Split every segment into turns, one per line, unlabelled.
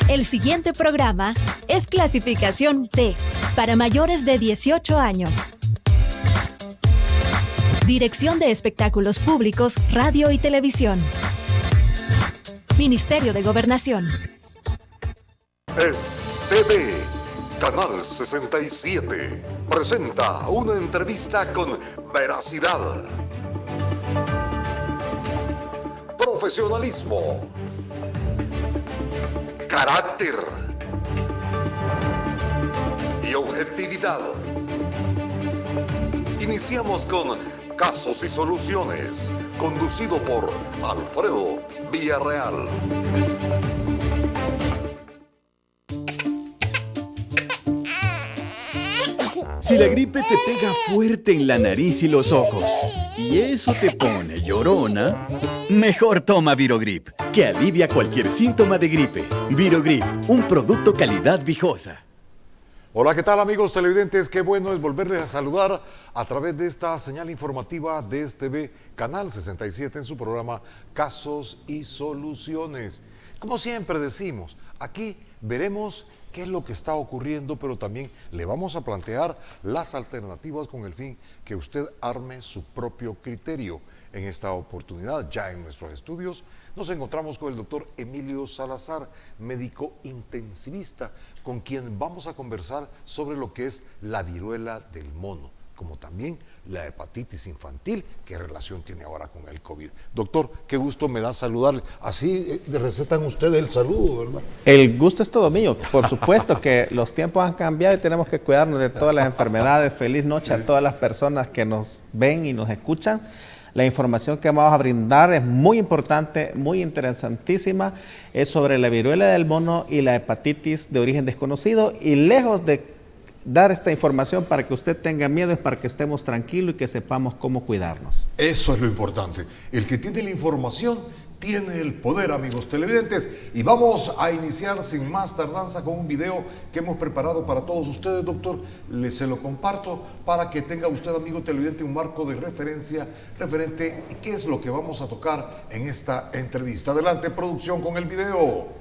El siguiente programa es clasificación T, para mayores de 18 años. Dirección de Espectáculos Públicos, Radio y Televisión. Ministerio de Gobernación.
Es TV, Canal 67, presenta una entrevista con veracidad, profesionalismo, carácter y objetividad. Iniciamos con Casos y Soluciones, conducido por Alfredo Villarreal.
Si la gripe te pega fuerte en la nariz y los ojos, y eso te pone llorona, mejor toma Virogrip, que alivia cualquier síntoma de gripe. Virogrip, un producto calidad Vijosa.
Hola, ¿qué tal amigos televidentes? Qué bueno es volverles a saludar a través de esta señal informativa de TV Canal 67 en su programa Casos y Soluciones. Como siempre decimos, aquí veremos qué es lo que está ocurriendo, pero también le vamos a plantear las alternativas con el fin que usted arme su propio criterio. En esta oportunidad, ya en nuestros estudios, nos encontramos con el doctor Emilio Salazar, médico intensivista, con quien vamos a conversar sobre lo que es la viruela del mono, como también la hepatitis infantil, qué relación tiene ahora con el COVID. Doctor, qué gusto me da saludarle. Así recetan ustedes el saludo, ¿verdad?
El gusto es todo mío. Por supuesto que los tiempos han cambiado y tenemos que cuidarnos de todas las enfermedades. Feliz noche a todas las personas que nos ven y nos escuchan. La información que vamos a brindar es muy importante, muy interesantísima. Es sobre la viruela del mono y la hepatitis de origen desconocido. Y lejos de dar esta información para que usted tenga miedo, es para que estemos tranquilos y que sepamos cómo cuidarnos.
Eso es lo importante. El que tiene la información tiene el poder, amigos televidentes. Y vamos a iniciar sin más tardanza con un video que hemos preparado para todos ustedes, doctor. Se lo comparto para que tenga usted, amigo televidente, un marco de referencia referente a qué es lo que vamos a tocar en esta entrevista. Adelante, producción, con el video.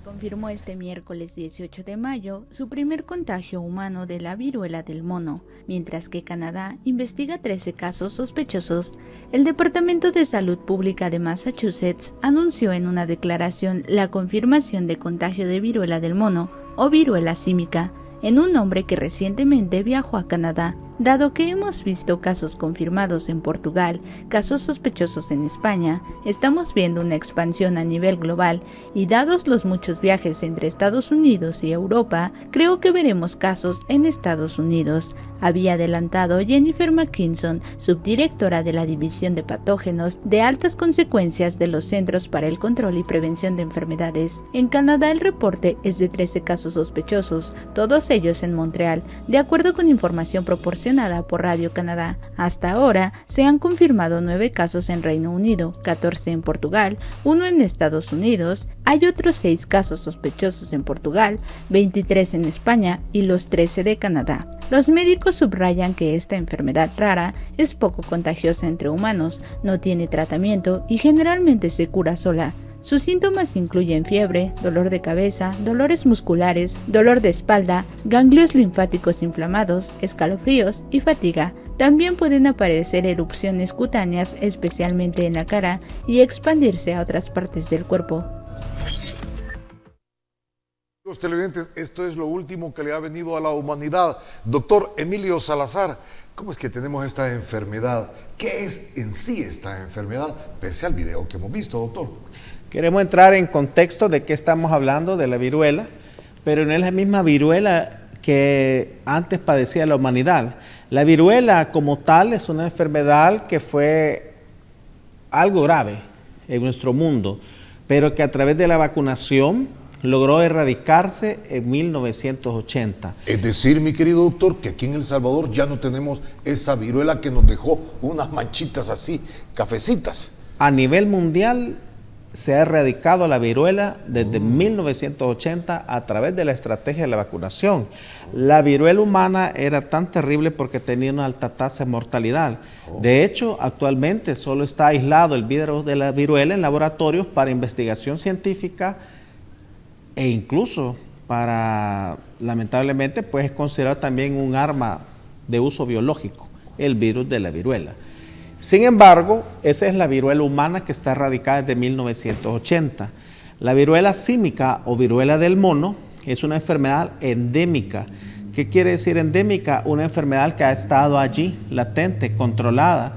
Confirmó este miércoles 18 de mayo su primer contagio humano de la viruela del mono, mientras que Canadá investiga 13 casos sospechosos. El Departamento de Salud Pública de Massachusetts anunció en una declaración la confirmación de contagio de viruela del mono o viruela símica en un hombre que recientemente viajó a Canadá. Dado que hemos visto casos confirmados en Portugal, casos sospechosos en España, estamos viendo una expansión a nivel global y dados los muchos viajes entre Estados Unidos y Europa, creo que veremos casos en Estados Unidos, había adelantado Jennifer McKinson, subdirectora de la División de Patógenos de Altas Consecuencias de los Centros para el Control y Prevención de Enfermedades. En Canadá el reporte es de 13 casos sospechosos, todos ellos en Montreal, de acuerdo con información proporcionada por Radio Canadá. Hasta ahora se han confirmado 9 casos en Reino Unido, 14 en Portugal, 1 en Estados Unidos, hay otros 6 casos sospechosos en Portugal, 23 en España y los 13 de Canadá. Los médicos subrayan que esta enfermedad rara es poco contagiosa entre humanos, no tiene tratamiento y generalmente se cura sola. Sus síntomas incluyen fiebre, dolor de cabeza, dolores musculares, dolor de espalda, ganglios linfáticos inflamados, escalofríos y fatiga. También pueden aparecer erupciones cutáneas, especialmente en la cara, y expandirse a otras partes del cuerpo.
Los televidentes, esto es lo último que le ha venido a la humanidad. Doctor Emilio Salazar, ¿cómo es que tenemos esta enfermedad? ¿Qué es en sí esta enfermedad? Pese al video que hemos visto, doctor.
Queremos entrar en contexto de qué estamos hablando, de la viruela, pero no es la misma viruela que antes padecía la humanidad. La viruela como tal es una enfermedad que fue algo grave en nuestro mundo, pero que a través de la vacunación logró erradicarse en 1980.
Es decir, mi querido doctor, que aquí en El Salvador ya no tenemos esa viruela que nos dejó unas manchitas así, cafecitas.
A nivel mundial se ha erradicado la viruela desde 1980 a través de la estrategia de la vacunación. La viruela humana era tan terrible porque tenía una alta tasa de mortalidad. De hecho, actualmente solo está aislado el virus de la viruela en laboratorios para investigación científica e incluso para, lamentablemente, pues es considerado también un arma de uso biológico, el virus de la viruela. Sin embargo, esa es la viruela humana que está erradicada desde 1980. La viruela símica o viruela del mono es una enfermedad endémica. ¿Qué quiere decir endémica? Una enfermedad que ha estado allí, latente, controlada,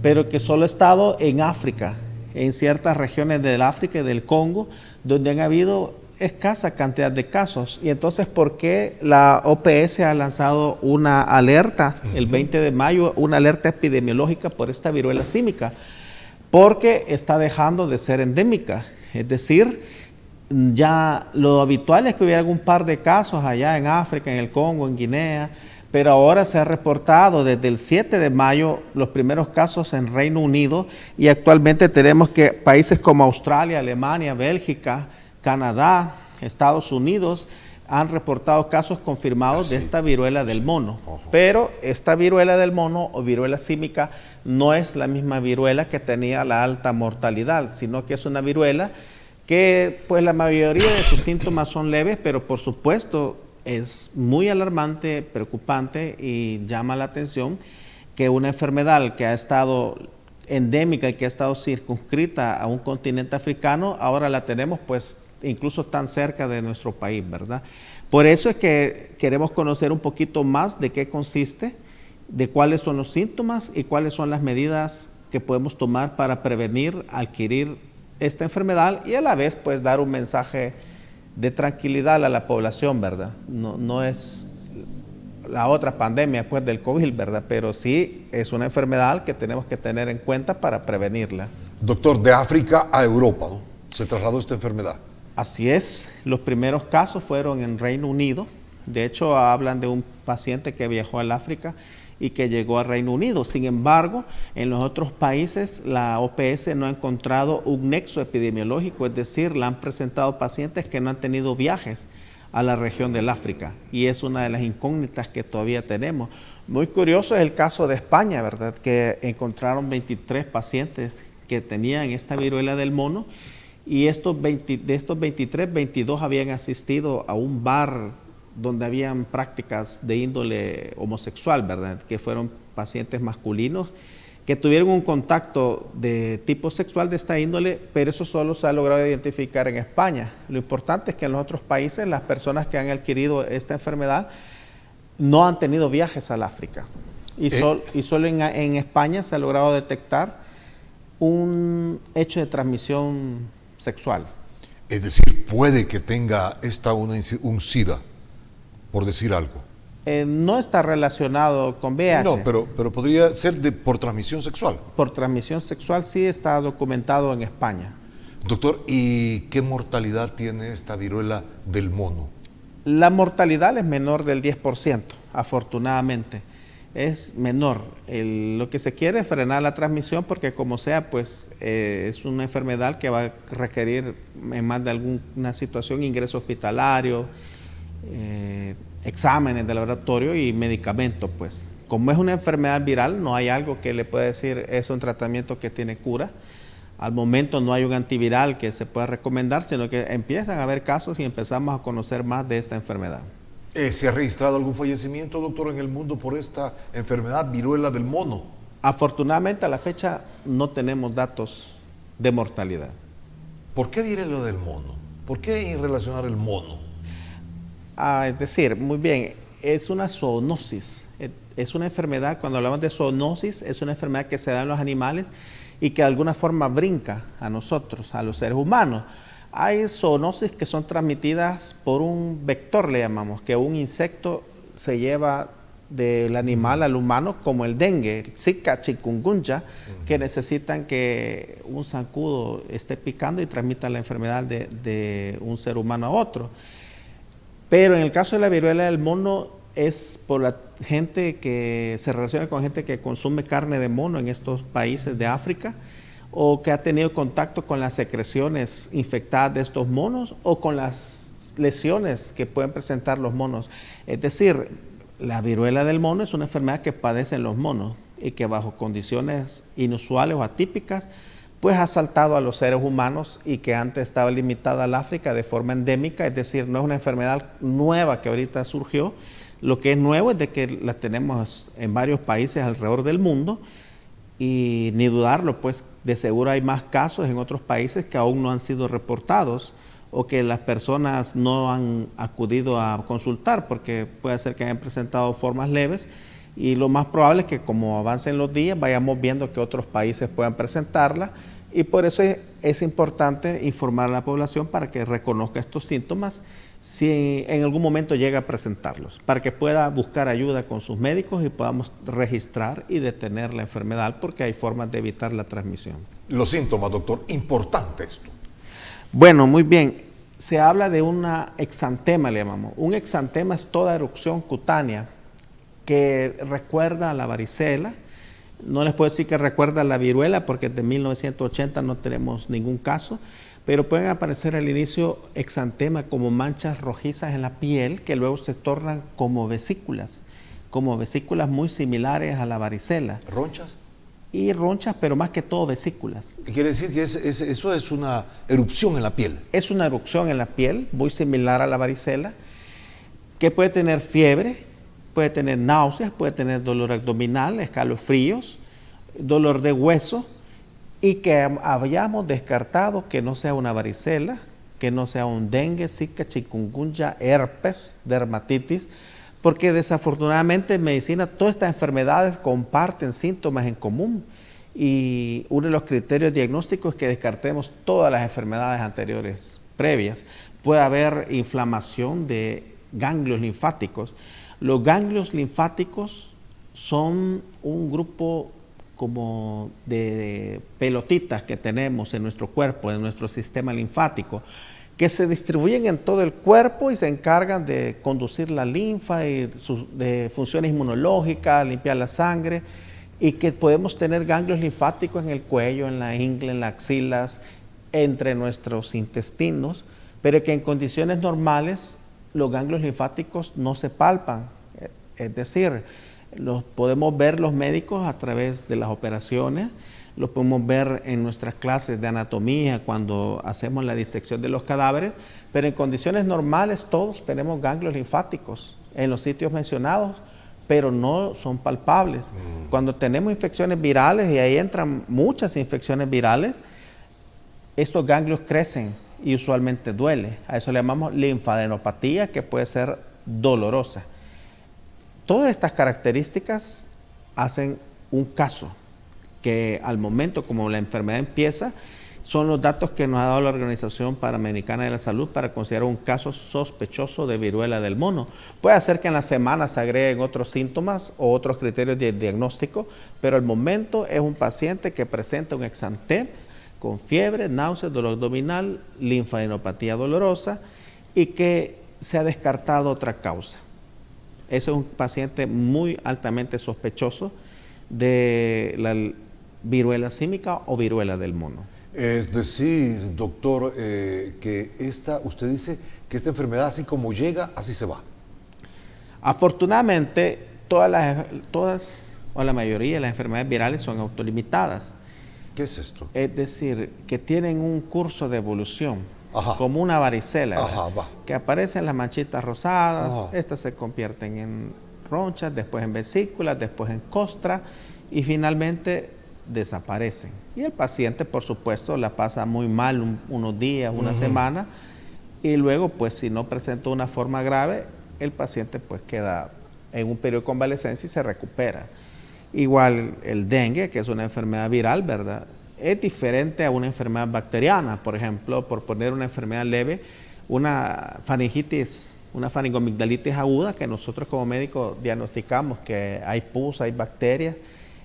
pero que solo ha estado en África, en ciertas regiones del África y del Congo, donde han habido escasa cantidad de casos. Y entonces, ¿por qué la OPS ha lanzado una alerta el 20 de mayo, una alerta epidemiológica por esta viruela símica? Porque está dejando de ser endémica. Es decir, ya lo habitual es que hubiera algún par de casos allá en África, en el Congo, en Guinea, pero ahora se ha reportado desde el 7 de mayo los primeros casos en Reino Unido, y actualmente tenemos que países como Australia, Alemania, Bélgica, Canadá, Estados Unidos han reportado casos confirmados de esta viruela del mono. Pero esta viruela del mono o viruela símica no es la misma viruela que tenía la alta mortalidad, sino que es una viruela que pues la mayoría de sus síntomas son leves, pero por supuesto es muy alarmante, preocupante, y llama la atención que una enfermedad que ha estado endémica y que ha estado circunscrita a un continente africano, ahora la tenemos pues incluso tan cerca de nuestro país, ¿verdad? Por eso es que queremos conocer un poquito más de qué consiste, de cuáles son los síntomas y cuáles son las medidas que podemos tomar para prevenir, adquirir esta enfermedad, y a la vez pues dar un mensaje de tranquilidad a la población, ¿verdad? No es la otra pandemia después del COVID, ¿verdad? Pero sí es una enfermedad que tenemos que tener en cuenta para prevenirla.
Doctor, de África a Europa, ¿no?, se trasladó esta enfermedad.
Así es, los primeros casos fueron en Reino Unido. De hecho, hablan de un paciente que viajó al África y que llegó al Reino Unido. Sin embargo, en los otros países la OPS no ha encontrado un nexo epidemiológico, es decir, la han presentado pacientes que no han tenido viajes a la región del África, y es una de las incógnitas que todavía tenemos. Muy curioso es el caso de España, ¿verdad?, que encontraron 23 pacientes que tenían esta viruela del mono, y de estos 23, 22 habían asistido a un bar donde habían prácticas de índole homosexual, ¿verdad?, que fueron pacientes masculinos que tuvieron un contacto de tipo sexual de esta índole, pero eso solo se ha logrado identificar en España. Lo importante es que en los otros países las personas que han adquirido esta enfermedad no han tenido viajes al África, y solo en España se ha logrado detectar un hecho de transmisión sexual.
Es decir, puede que tenga un SIDA, por decir algo.
No está relacionado con VIH.
No, pero podría ser por transmisión sexual.
Por transmisión sexual sí está documentado en España.
Doctor, ¿y qué mortalidad tiene esta viruela del mono?
La mortalidad es menor del 10%, afortunadamente. Es menor. Lo que se quiere es frenar la transmisión, porque como sea, pues es una enfermedad que va a requerir en más de alguna situación ingreso hospitalario, exámenes de laboratorio y medicamentos. Pues como es una enfermedad viral, no hay algo que le pueda decir es un tratamiento que tiene cura. Al momento no hay un antiviral que se pueda recomendar, sino que empiezan a haber casos y empezamos a conocer más de esta enfermedad.
¿Se ha registrado algún fallecimiento, doctor, en el mundo por esta enfermedad, viruela del mono?
Afortunadamente a la fecha no tenemos datos de mortalidad.
¿Por qué viene lo del mono? ¿Por qué relacionar el mono?
Es decir, muy bien, es una zoonosis. Es una enfermedad, cuando hablamos de zoonosis, es una enfermedad que se da en los animales y que de alguna forma brinca a nosotros, a los seres humanos. Hay zoonosis que son transmitidas por un vector, le llamamos, que un insecto se lleva del animal al humano, como el dengue, el Zika, chikungunya, que necesitan que un zancudo esté picando y transmita la enfermedad de un ser humano a otro. Pero en el caso de la viruela del mono es por la gente que se relaciona con gente que consume carne de mono en estos países de África, o que ha tenido contacto con las secreciones infectadas de estos monos o con las lesiones que pueden presentar los monos. Es decir, la viruela del mono es una enfermedad que padecen los monos y que bajo condiciones inusuales o atípicas pues ha saltado a los seres humanos y que antes estaba limitada al África de forma endémica, es decir, no es una enfermedad nueva que ahorita surgió. Lo que es nuevo es de que la tenemos en varios países alrededor del mundo y ni dudarlo, pues de seguro hay más casos en otros países que aún no han sido reportados o que las personas no han acudido a consultar porque puede ser que hayan presentado formas leves y lo más probable es que como avancen los días vayamos viendo que otros países puedan presentarla y por eso es importante informar a la población para que reconozca estos síntomas si en algún momento llega a presentarlos, para que pueda buscar ayuda con sus médicos y podamos registrar y detener la enfermedad porque hay formas de evitar la transmisión.
Los síntomas, doctor, importante esto.
Bueno, muy bien. Se habla de una exantema, le llamamos. Un exantema es toda erupción cutánea que recuerda a la varicela. No les puedo decir que recuerda a la viruela porque desde 1980 no tenemos ningún caso, pero pueden aparecer al inicio exantema como manchas rojizas en la piel que luego se tornan como vesículas muy similares a la varicela.
¿Ronchas?
Y ronchas, pero más que todo vesículas.
Quiere decir que eso es una erupción en la piel.
Es una erupción en la piel, muy similar a la varicela, que puede tener fiebre, puede tener náuseas, puede tener dolor abdominal, escalofríos, dolor de hueso, y que habíamos descartado que no sea una varicela, que no sea un dengue, zika, chikungunya, herpes, dermatitis, porque desafortunadamente en medicina todas estas enfermedades comparten síntomas en común y uno de los criterios diagnósticos es que descartemos todas las enfermedades anteriores previas. Puede haber inflamación de ganglios linfáticos. Los ganglios linfáticos son un grupo como de pelotitas que tenemos en nuestro cuerpo, en nuestro sistema linfático, que se distribuyen en todo el cuerpo y se encargan de conducir la linfa y de funciones inmunológicas, limpiar la sangre, y que podemos tener ganglios linfáticos en el cuello, en la ingle, en las axilas, entre nuestros intestinos, pero que en condiciones normales los ganglios linfáticos no se palpan. Es decir, los podemos ver los médicos a través de las operaciones, lo podemos ver en nuestras clases de anatomía cuando hacemos la disección de los cadáveres, pero en condiciones normales todos tenemos ganglios linfáticos en los sitios mencionados, pero no son palpables. Cuando tenemos infecciones virales, y ahí entran muchas infecciones virales, estos ganglios crecen y usualmente duele. A eso le llamamos linfadenopatía, que puede ser dolorosa. Todas estas características hacen un caso que al momento como la enfermedad empieza, son los datos que nos ha dado la Organización Panamericana de la Salud para considerar un caso sospechoso de viruela del mono. Puede ser que en la semana se agreguen otros síntomas o otros criterios de diagnóstico, pero al momento es un paciente que presenta un exantema con fiebre, náuseas, dolor abdominal, linfadenopatía dolorosa y que se ha descartado otra causa. Ese es un paciente muy altamente sospechoso de la viruela símica o viruela del mono.
Es decir, doctor, que usted dice que esta enfermedad así como llega, así se va.
Afortunadamente, todas o la mayoría de las enfermedades virales son autolimitadas.
¿Qué es esto?
Es decir, que tienen un curso de evolución,
Ajá.
como una varicela,
Ajá, va.
que aparecen las manchitas rosadas,
Ajá.
estas se convierten en ronchas, después en vesículas, después en costra y finalmente desaparecen. Y el paciente, por supuesto, la pasa muy mal unos días, una semana, y luego, pues, si no presenta una forma grave, el paciente, pues, queda en un periodo de convalecencia y se recupera. Igual el dengue, que es una enfermedad viral, ¿verdad? Es diferente a una enfermedad bacteriana. Por ejemplo, por poner una enfermedad leve, una faringitis, una faringomigdalitis aguda, que nosotros como médicos diagnosticamos que hay pus, hay bacterias.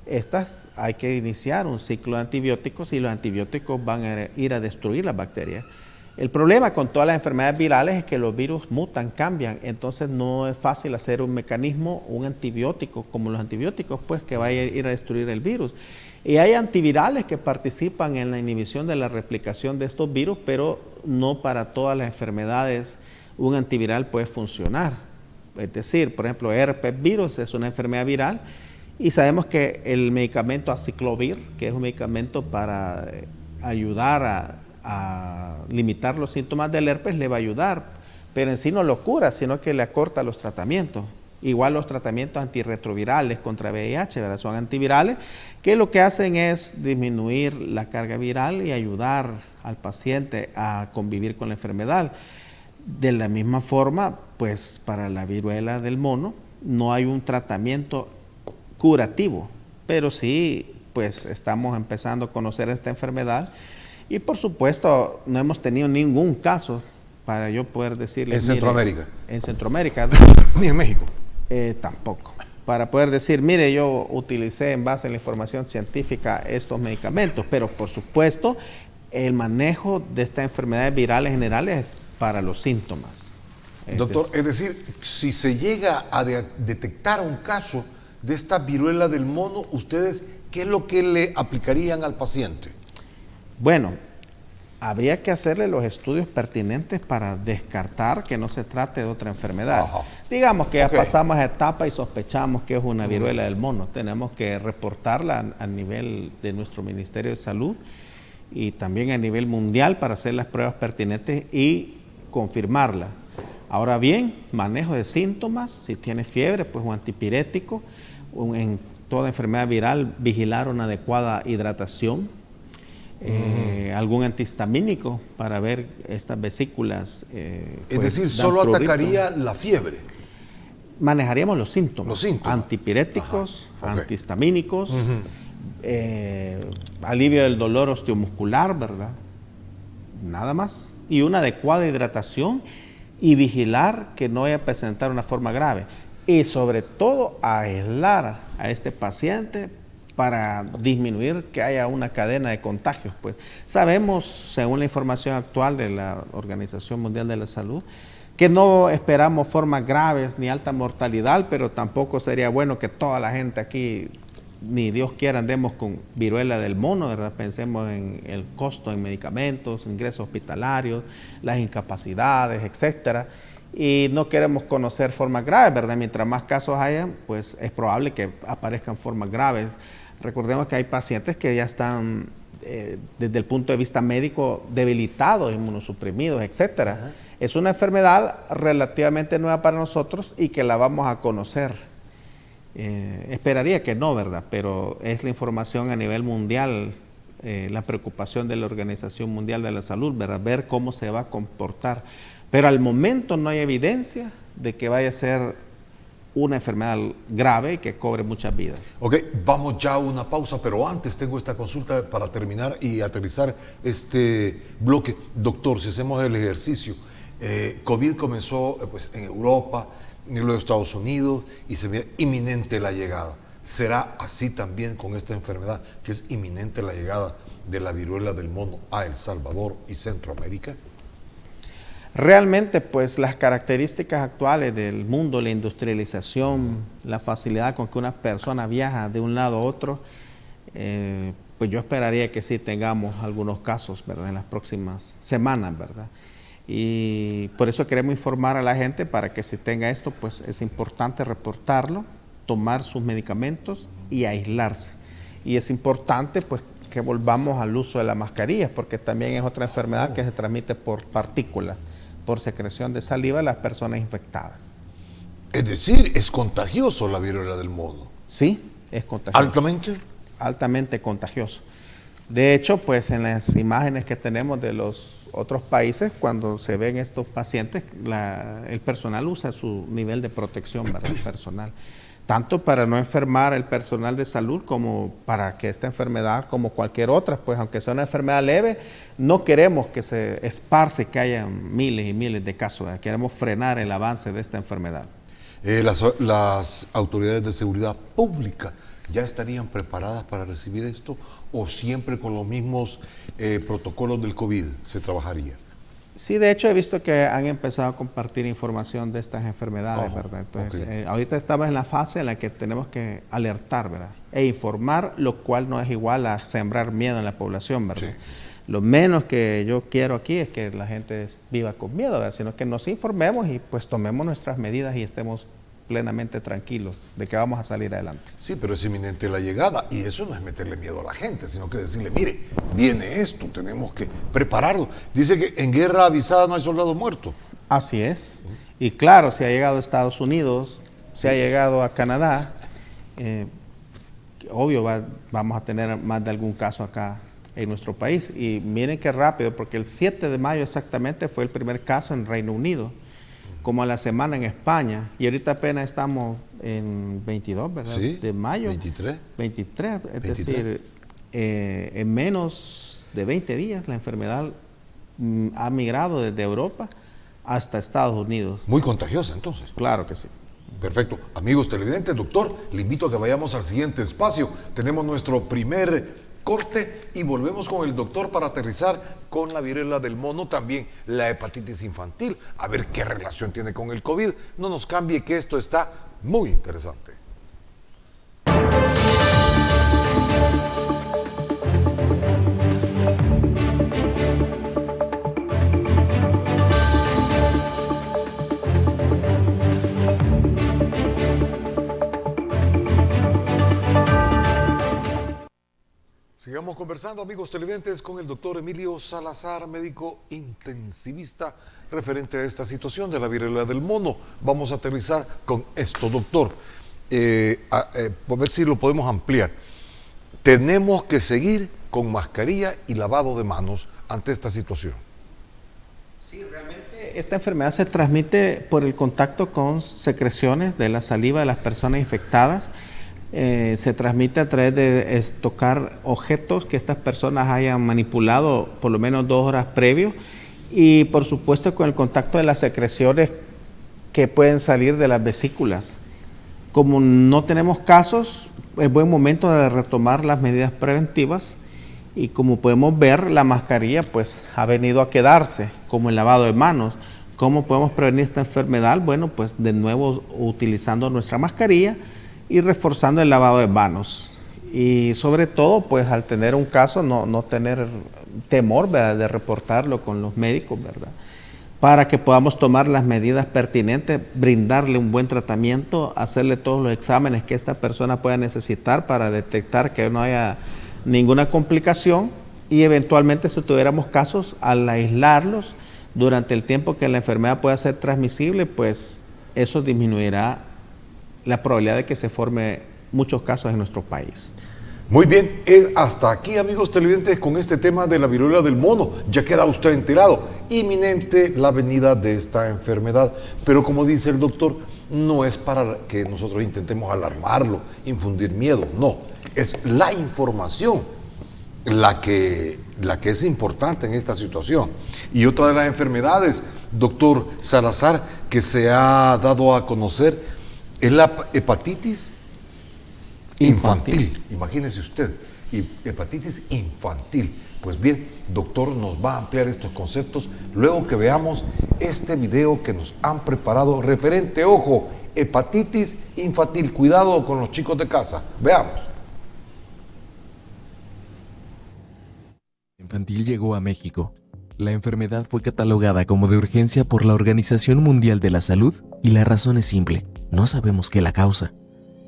Estas hay que iniciar un ciclo de antibióticos y los antibióticos van a ir a destruir las bacterias. El problema con todas las enfermedades virales es que los virus mutan, cambian, entonces no es fácil hacer un mecanismo, un antibiótico, como los antibióticos, pues que vaya a ir a destruir el virus. Y hay antivirales que participan en la inhibición de la replicación de estos virus, pero no para todas las enfermedades un antiviral puede funcionar. Es decir, por ejemplo, herpes virus es una enfermedad viral y sabemos que el medicamento aciclovir, que es un medicamento para ayudar a limitar los síntomas del herpes, le va a ayudar, pero en sí no lo cura, sino que le acorta los tratamientos. Igual los tratamientos antirretrovirales contra VIH, ¿verdad? Son antivirales que lo que hacen es disminuir la carga viral y ayudar al paciente a convivir con la enfermedad. De la misma forma, pues para la viruela del mono no hay un tratamiento curativo, pero sí, pues estamos empezando a conocer esta enfermedad y por supuesto no hemos tenido ningún caso para yo poder decirle.
¿En Centroamérica?
En Centroamérica.
Ni en México.
Tampoco. Para poder decir, mire, yo utilicé en base a la información científica estos medicamentos, pero por supuesto el manejo de estas enfermedades virales generales es para los síntomas.
Doctor, es decir, si se llega a detectar un caso de esta viruela del mono, ¿ustedes qué es lo que le aplicarían al paciente?
Bueno, habría que hacerle los estudios pertinentes para descartar que no se trate de otra enfermedad.
Ajá.
Digamos que ya pasamos a etapa y sospechamos que es una viruela del mono. Tenemos que reportarla a nivel de nuestro Ministerio de Salud y también a nivel mundial para hacer las pruebas pertinentes y confirmarla. Ahora bien, manejo de síntomas, si tiene fiebre, pues un antipirético, en toda enfermedad viral, vigilar una adecuada hidratación, algún antihistamínico para ver estas vesículas.
Es decir, solo atacaría la fiebre.
Manejaríamos los síntomas.
Los síntomas.
Antipiréticos,
Ajá. Okay.
antihistamínicos, alivio del dolor osteomuscular, ¿verdad? Nada más. Y una adecuada hidratación y vigilar que no vaya a presentar una forma grave. Y sobre todo aislar a este paciente para disminuir que haya una cadena de contagios. Pues sabemos, según la información actual de la Organización Mundial de la Salud, que no esperamos formas graves ni alta mortalidad, pero tampoco sería bueno que toda la gente aquí, ni Dios quiera, andemos con viruela del mono, ¿verdad? Pensemos en el costo en medicamentos, ingresos hospitalarios, las incapacidades, etcétera. Y no queremos conocer formas graves, ¿verdad? Mientras más casos haya, pues es probable que aparezcan formas graves. Recordemos que hay pacientes que ya están, desde el punto de vista médico, debilitados, inmunosuprimidos, etcétera. Ajá. Es una enfermedad relativamente nueva para nosotros y que la vamos a conocer. Esperaría que no, ¿verdad? Pero es la información a nivel mundial, la preocupación de la Organización Mundial de la Salud, ¿verdad? Ver cómo se va a comportar. Pero al momento no hay evidencia de que vaya a ser una enfermedad grave y que cobre muchas vidas.
Ok, vamos ya a una pausa, pero antes tengo esta consulta para terminar y aterrizar este bloque. Doctor, si hacemos el ejercicio, COVID comenzó pues, en Europa, en los Estados Unidos y se ve inminente la llegada. ¿Será así también con esta enfermedad, que es inminente la llegada de la viruela del mono a El Salvador y Centroamérica?
Realmente, pues las características actuales del mundo, la industrialización, la facilidad con que una persona viaja de un lado a otro, pues yo esperaría que sí tengamos algunos casos, ¿verdad?, en las próximas semanas, ¿verdad? Y por eso queremos informar a la gente para que si tenga esto, pues es importante reportarlo, tomar sus medicamentos y aislarse. Y es importante, pues, que volvamos al uso de las mascarillas, porque también es otra enfermedad que se transmite por partículas, por secreción de saliva de las personas infectadas.
Es decir, es contagioso la viruela del mono.
Sí, es contagioso.
¿Altamente?
Altamente contagioso. De hecho, pues en las imágenes que tenemos de los otros países, cuando se ven estos pacientes, el personal usa su nivel de protección, ¿verdad? Personal. Tanto para no enfermar el personal de salud como para que esta enfermedad, como cualquier otra, pues aunque sea una enfermedad leve, no queremos que se esparce, que haya miles y miles de casos. Queremos frenar el avance de esta enfermedad.
¿Las autoridades de seguridad pública ya estarían preparadas para recibir esto o siempre con los mismos protocolos del COVID se trabajaría?
Sí, de hecho he visto que han empezado a compartir información de estas enfermedades, ¿verdad? Entonces, ahorita estamos en la fase en la que tenemos que alertar, ¿verdad? E informar, lo cual no es igual a sembrar miedo en la población, ¿verdad? Sí. Lo menos que yo quiero aquí es que la gente viva con miedo, ¿verdad? Sino que nos informemos y pues tomemos nuestras medidas y estemos plenamente tranquilos de que vamos a salir adelante.
Sí, pero es inminente la llegada y eso no es meterle miedo a la gente, sino que decirle, mire, viene esto, tenemos que prepararlo. Dice que en guerra avisada no hay soldado muerto.
Así es. Y claro, se ha llegado a Estados Unidos, se ha llegado a Canadá, obvio vamos a tener más de algún caso acá en nuestro país. Y miren qué rápido, porque el 7 de mayo exactamente fue el primer caso en Reino Unido, como a la semana en España, y ahorita apenas estamos en 22, ¿verdad?
Sí,
de mayo.
23.
23, es 23. Decir, en menos de 20 días la enfermedad ha migrado desde Europa hasta Estados Unidos.
Muy contagiosa entonces.
Claro que sí.
Perfecto. Amigos televidentes, doctor, le invito a que vayamos al siguiente espacio. Tenemos nuestro primer corte y volvemos con el doctor para aterrizar con la viruela del mono, también la hepatitis infantil, a ver qué relación tiene con el COVID. No nos cambie, que esto está muy interesante. Sigamos conversando, amigos televidentes, con el doctor Emilio Salazar, médico intensivista, referente a esta situación de la viruela del mono. Vamos a aterrizar con esto, doctor. A ver si lo podemos ampliar. Tenemos que seguir con mascarilla y lavado de manos ante esta situación.
Sí, realmente esta enfermedad se transmite por el contacto con secreciones de la saliva de las personas infectadas. Se transmite a través de tocar objetos que estas personas hayan manipulado por lo menos 2 horas previo, y por supuesto con el contacto de las secreciones que pueden salir de las vesículas. Como no tenemos casos, es buen momento de retomar las medidas preventivas, y como podemos ver, la mascarilla pues ha venido a quedarse, como el lavado de manos. ¿Cómo podemos prevenir esta enfermedad? Bueno, pues de nuevo utilizando nuestra mascarilla y reforzando el lavado de manos. Y sobre todo, pues al tener un caso, no tener temor, ¿verdad?, de reportarlo con los médicos, ¿verdad?, para que podamos tomar las medidas pertinentes, brindarle un buen tratamiento, hacerle todos los exámenes que esta persona pueda necesitar para detectar que no haya ninguna complicación, y eventualmente, si tuviéramos casos, al aislarlos durante el tiempo que la enfermedad pueda ser transmisible, pues eso disminuirá la probabilidad de que se forme muchos casos en nuestro país.
Muy bien, hasta aquí, amigos televidentes, con este tema de la viruela del mono. Ya queda usted enterado, inminente la venida de esta enfermedad, pero como dice el doctor, no es para que nosotros intentemos alarmarlo, infundir miedo, no, es la información la que es importante en esta situación. Y otra de las enfermedades, doctor Salazar, que se ha dado a conocer es la hepatitis infantil. Imagínese usted, hepatitis infantil. Pues bien, doctor nos va a ampliar estos conceptos luego que veamos este video que nos han preparado referente, ojo, hepatitis infantil. Cuidado con los chicos de casa. Veamos.
Infantil llegó a México. La enfermedad fue catalogada como de urgencia por la Organización Mundial de la Salud y la razón es simple: no sabemos qué la causa.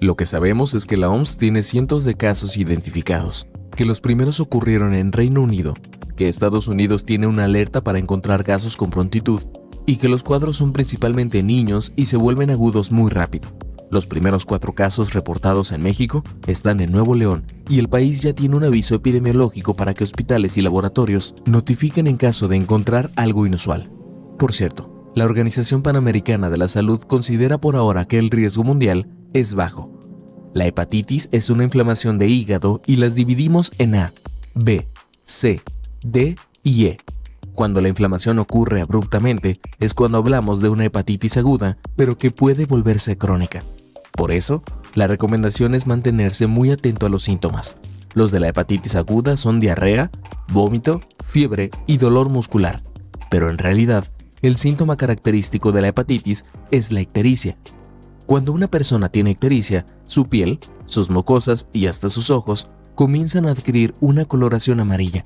Lo que sabemos es que la OMS tiene cientos de casos identificados, que los primeros ocurrieron en Reino Unido, que Estados Unidos tiene una alerta para encontrar casos con prontitud y que los cuadros son principalmente en niños y se vuelven agudos muy rápido. Los primeros 4 casos reportados en México están en Nuevo León y el país ya tiene un aviso epidemiológico para que hospitales y laboratorios notifiquen en caso de encontrar algo inusual. Por cierto, la Organización Panamericana de la Salud considera por ahora que el riesgo mundial es bajo. La hepatitis es una inflamación de hígado y las dividimos en A, B, C, D y E. Cuando la inflamación ocurre abruptamente es cuando hablamos de una hepatitis aguda, pero que puede volverse crónica. Por eso, la recomendación es mantenerse muy atento a los síntomas. Los de la hepatitis aguda son diarrea, vómito, fiebre y dolor muscular. pero en realidad, el síntoma característico de la hepatitis es la ictericia. Cuando una persona tiene ictericia, su piel, sus mucosas y hasta sus ojos comienzan a adquirir una coloración amarilla.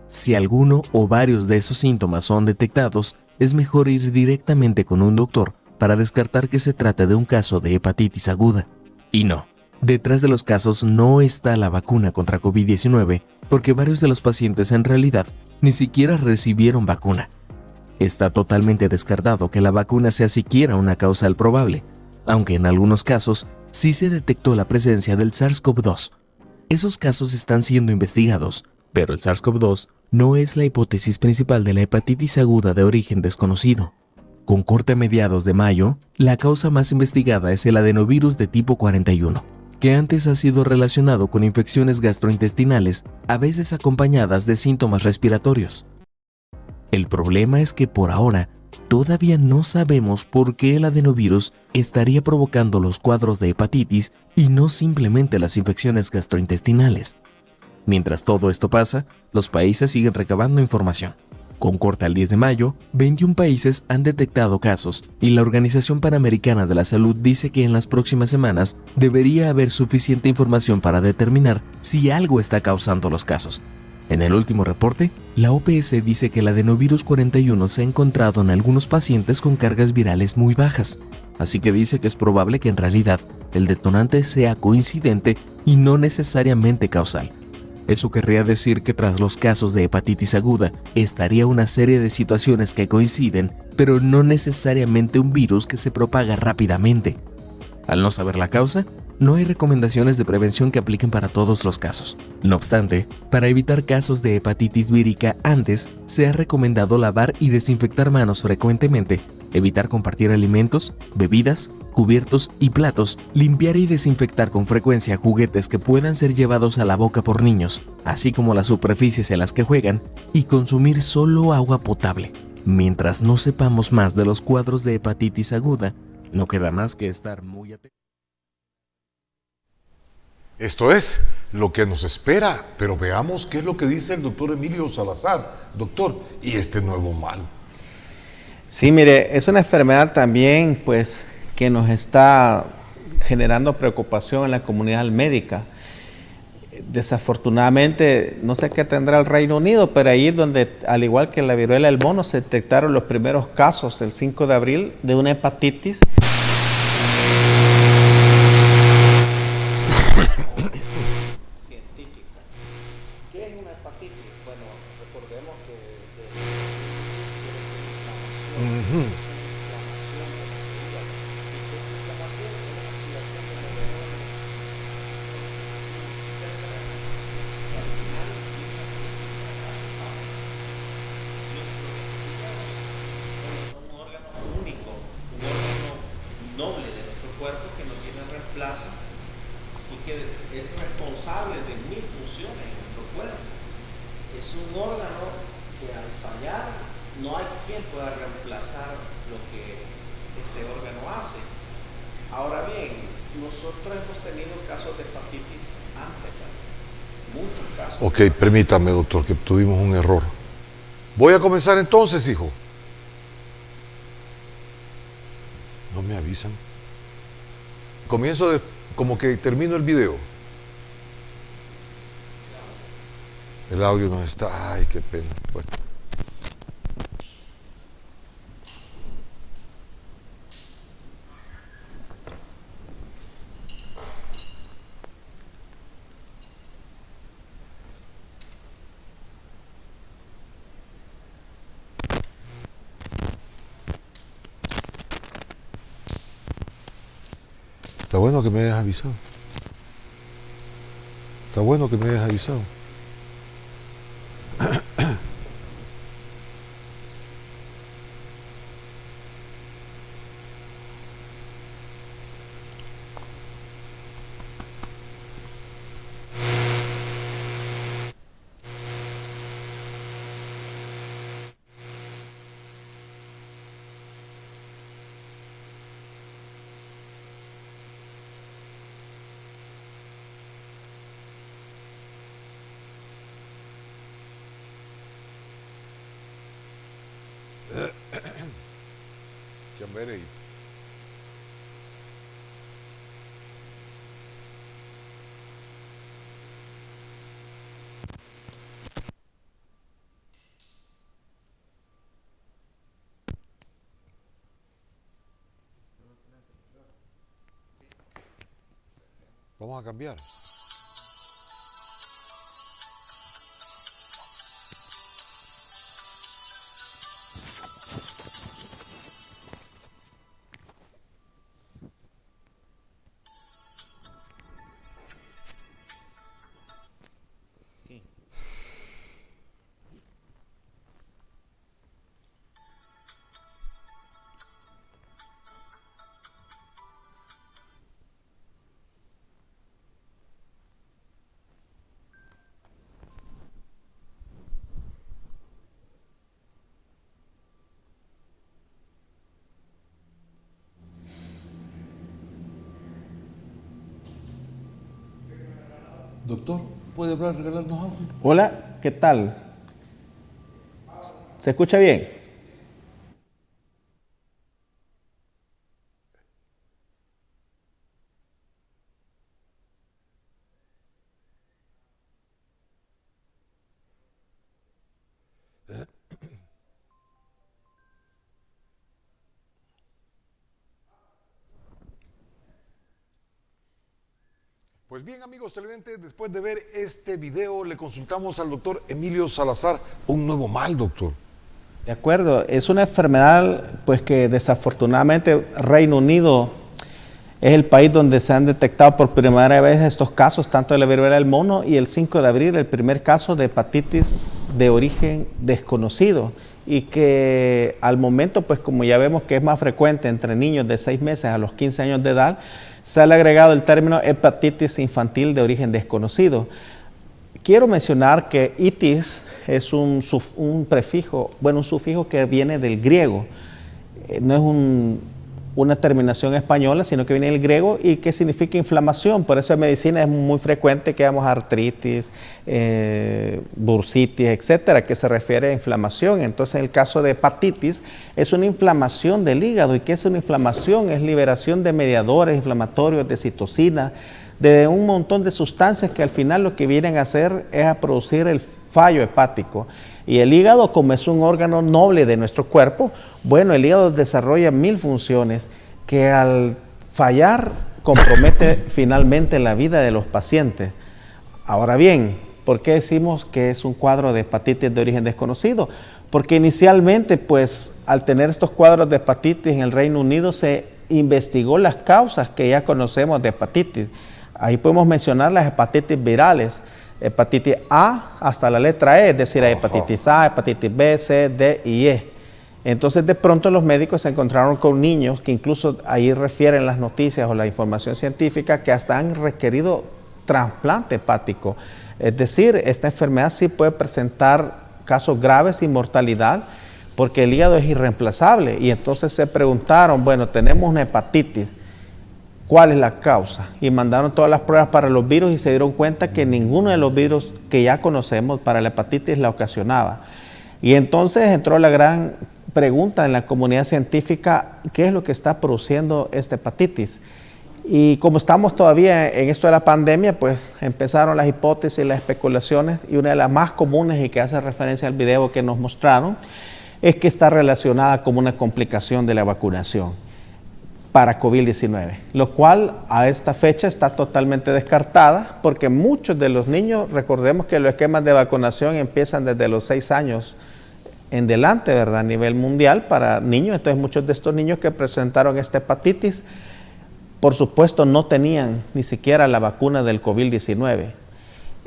Si alguno o varios de esos síntomas son detectados, es mejor ir directamente con un doctor para descartar que se trate de un caso de hepatitis aguda. Y no, detrás de los casos no está la vacuna contra COVID-19, porque varios de los pacientes en realidad ni siquiera recibieron vacuna. Está totalmente descartado que la vacuna sea siquiera una causal probable, aunque en algunos casos sí se detectó la presencia del SARS-CoV-2. Esos casos están siendo investigados, pero el SARS-CoV-2 no es la hipótesis principal de la hepatitis aguda de origen desconocido. Con corte a mediados de mayo, la causa más investigada es el adenovirus de tipo 41, que antes ha sido relacionado con infecciones gastrointestinales, a veces acompañadas de síntomas respiratorios. El problema es que por ahora todavía no sabemos por qué el adenovirus estaría provocando los cuadros de hepatitis y no simplemente las infecciones gastrointestinales. Mientras todo esto pasa, los países siguen recabando información. Con corte al 10 de mayo, 21 países han detectado casos y la Organización Panamericana de la Salud dice que en las próximas semanas debería haber suficiente información para determinar si algo está causando los casos. En el último reporte, la OPS dice que el adenovirus 41 se ha encontrado en algunos pacientes con cargas virales muy bajas, así que dice que es probable que en realidad el detonante sea coincidente y no necesariamente causal. Eso querría decir que tras los casos de hepatitis aguda estaría una serie de situaciones que coinciden, pero no necesariamente un virus que se propaga rápidamente. Al no saber la causa, no hay recomendaciones de prevención que apliquen para todos los casos. No obstante, para evitar casos de hepatitis vírica antes, se ha recomendado lavar y desinfectar manos frecuentemente, evitar compartir alimentos, bebidas, cubiertos y platos, limpiar y desinfectar con frecuencia juguetes que puedan ser llevados a la boca por niños, así como las superficies en las que juegan, y consumir solo agua potable. Mientras no sepamos más de los cuadros de hepatitis aguda, no queda más que estar muy atentos.
Esto es lo que nos espera, pero veamos qué es lo que dice el doctor Emilio Salazar. Doctor, ¿y este nuevo mal?
Sí, mire, es una enfermedad también, pues, que nos está generando preocupación en la comunidad médica. Desafortunadamente, no sé qué tendrá el Reino Unido, pero ahí es donde, al igual que la viruela del mono, se detectaron los primeros casos el 5 de abril de una hepatitis. Científica. ¿Qué es una hepatitis? Bueno, recordemos que noble de nuestro cuerpo que no tiene reemplazo y que es responsable de mil funciones en nuestro cuerpo. Es un órgano que al fallar no hay quien pueda reemplazar lo que este órgano hace. Ahora bien, nosotros hemos tenido casos de hepatitis antes, muchos casos.
Ok, permítame, doctor, que tuvimos un error. Voy a comenzar entonces, hijo. No me avisan. Comienzo como que termino el video. El audio no está. Ay, qué pena. Bueno. Está bueno que me hayas avisado. Está bueno que me hayas avisado. Chiambere. Vamos a cambiar.
Doctor, ¿puede hablar, regalarnos algo?
Hola, ¿qué tal? ¿Se escucha bien?
Pues bien, amigos televidentes, después de ver este video, le consultamos al doctor Emilio Salazar un nuevo mal, doctor.
De acuerdo, es una enfermedad pues que desafortunadamente Reino Unido es el país donde se han detectado por primera vez estos casos, tanto de la viruela del mono y el 5 de abril el primer caso de hepatitis de origen desconocido, y que al momento, pues como ya vemos que es más frecuente entre niños de 6 meses a los 15 años de edad, se le ha agregado el término hepatitis infantil de origen desconocido. Quiero mencionar que itis es un prefijo, bueno, un sufijo que viene del griego. No es una terminación española, sino que viene del griego y que significa inflamación. Por eso en medicina es muy frecuente que hagamos artritis, bursitis, etcétera, que se refiere a inflamación. Entonces, en el caso de hepatitis, es una inflamación del hígado. ¿Y qué es una inflamación? Es liberación de mediadores inflamatorios, de citocina, de un montón de sustancias que al final lo que vienen a hacer es a producir el fallo hepático. Y el hígado, como es un órgano noble de nuestro cuerpo, bueno, el hígado desarrolla 1000 funciones que al fallar compromete finalmente la vida de los pacientes. Ahora bien, ¿por qué decimos que es un cuadro de hepatitis de origen desconocido? Porque inicialmente, pues, al tener estos cuadros de hepatitis en el Reino Unido, se investigó las causas que ya conocemos de hepatitis. Ahí podemos mencionar las hepatitis virales, hepatitis A hasta la letra E, es decir, hay hepatitis A, hepatitis B, C, D y E. Entonces, de pronto los médicos se encontraron con niños que incluso ahí refieren las noticias o la información científica que hasta han requerido trasplante hepático. Es decir, esta enfermedad sí puede presentar casos graves y mortalidad porque el hígado es irreemplazable. Y entonces se preguntaron, bueno, tenemos una hepatitis, ¿cuál es la causa? Y mandaron todas las pruebas para los virus y se dieron cuenta que ninguno de los virus que ya conocemos para la hepatitis la ocasionaba. Y entonces entró la gran pregunta en la comunidad científica, ¿qué es lo que está produciendo esta hepatitis? Y como estamos todavía en esto de la pandemia, pues empezaron las hipótesis, las especulaciones, y una de las más comunes y que hace referencia al video que nos mostraron, es que está relacionada con una complicación de la vacunación para COVID-19, lo cual a esta fecha está totalmente descartada, porque muchos de los niños, recordemos que los esquemas de vacunación empiezan desde los 6 años en delante, ¿verdad? A nivel mundial para niños. Entonces muchos de estos niños que presentaron esta hepatitis, por supuesto no tenían ni siquiera la vacuna del COVID-19.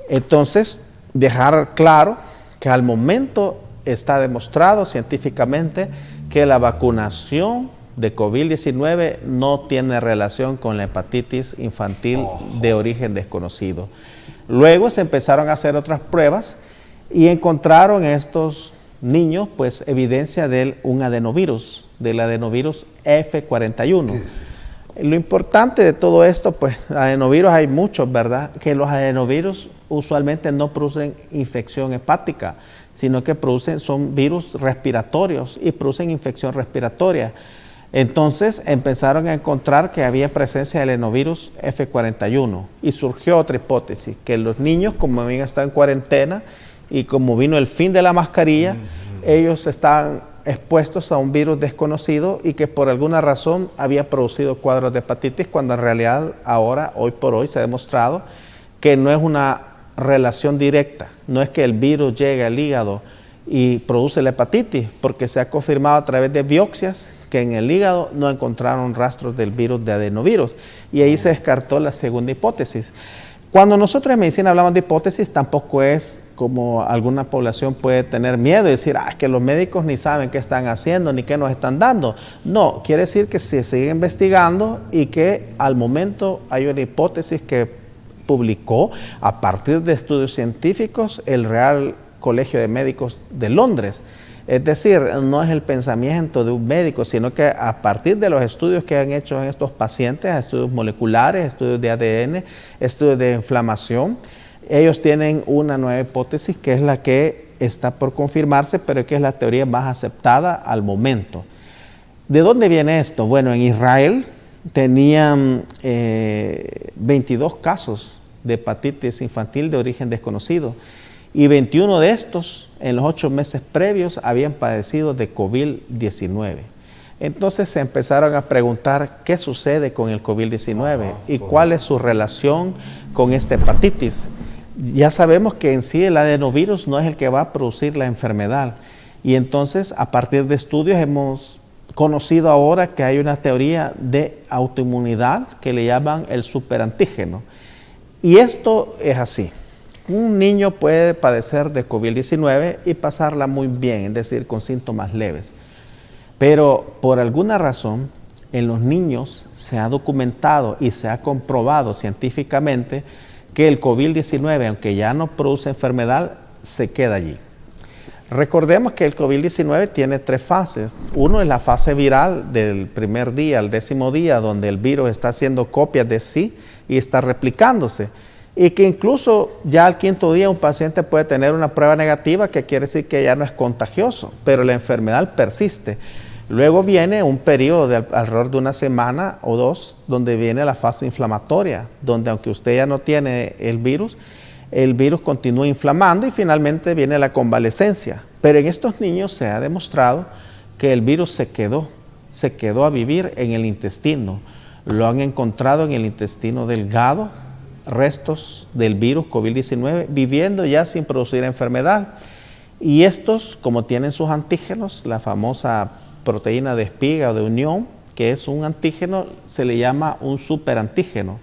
Entonces, dejar claro que al momento está demostrado científicamente que la vacunación de COVID-19 no tiene relación con la hepatitis infantil de origen desconocido. Luego se empezaron a hacer otras pruebas y encontraron estos niños pues evidencia de un adenovirus, del adenovirus F41. Lo importante de todo esto, pues adenovirus hay muchos, ¿verdad? Que los adenovirus usualmente no producen infección hepática, sino que son virus respiratorios y producen infección respiratoria. Entonces empezaron a encontrar que había presencia del adenovirus F41 y surgió otra hipótesis, que los niños, como habían estado en cuarentena y como vino el fin de la mascarilla, ellos estaban expuestos a un virus desconocido y que por alguna razón había producido cuadros de hepatitis, cuando en realidad ahora, hoy por hoy, se ha demostrado que no es una relación directa, no es que el virus llegue al hígado y produce la hepatitis, porque se ha confirmado a través de biopsias que en el hígado no encontraron rastros del virus de adenovirus, y ahí se descartó la segunda hipótesis. Cuando nosotros en medicina hablamos de hipótesis, tampoco es como alguna población puede tener miedo y decir, es que los médicos ni saben qué están haciendo ni qué nos están dando. No, quiere decir que se sigue investigando y que al momento hay una hipótesis que publicó a partir de estudios científicos el Real Colegio de Médicos de Londres. Es decir, no es el pensamiento de un médico, sino que a partir de los estudios que han hecho en estos pacientes, estudios moleculares, estudios de ADN, estudios de inflamación, ellos tienen una nueva hipótesis que es la que está por confirmarse, pero que es la teoría más aceptada al momento. ¿De dónde viene esto? Bueno, en Israel tenían 22 casos de hepatitis infantil de origen desconocido y 21 de estos en los 8 meses previos habían padecido de COVID-19. Entonces se empezaron a preguntar qué sucede con el COVID-19 y cuál es su relación con esta hepatitis. Ya sabemos que en sí el adenovirus no es el que va a producir la enfermedad, y entonces a partir de estudios hemos conocido ahora que hay una teoría de autoinmunidad que le llaman el superantígeno. Y esto es así. Un niño puede padecer de COVID-19 y pasarla muy bien, es decir, con síntomas leves. Pero por alguna razón, en los niños se ha documentado y se ha comprobado científicamente que el COVID-19, aunque ya no produce enfermedad, se queda allí. Recordemos que el COVID-19 tiene 3 fases. Uno es la fase viral del primer día al 10º día, donde el virus está haciendo copias de sí y está replicándose. Y que incluso ya al 5º día un paciente puede tener una prueba negativa, que quiere decir que ya no es contagioso, pero la enfermedad persiste. Luego viene un periodo de alrededor de 1 semana o 2, donde viene la fase inflamatoria, donde aunque usted ya no tiene el virus continúa inflamando y finalmente viene la convalescencia. Pero en estos niños se ha demostrado que el virus se quedó a vivir en el intestino. Lo han encontrado en el intestino delgado, restos del virus COVID-19, viviendo ya sin producir enfermedad. Y estos, como tienen sus antígenos, la famosa proteína de espiga o de unión, que es un antígeno, se le llama un superantígeno.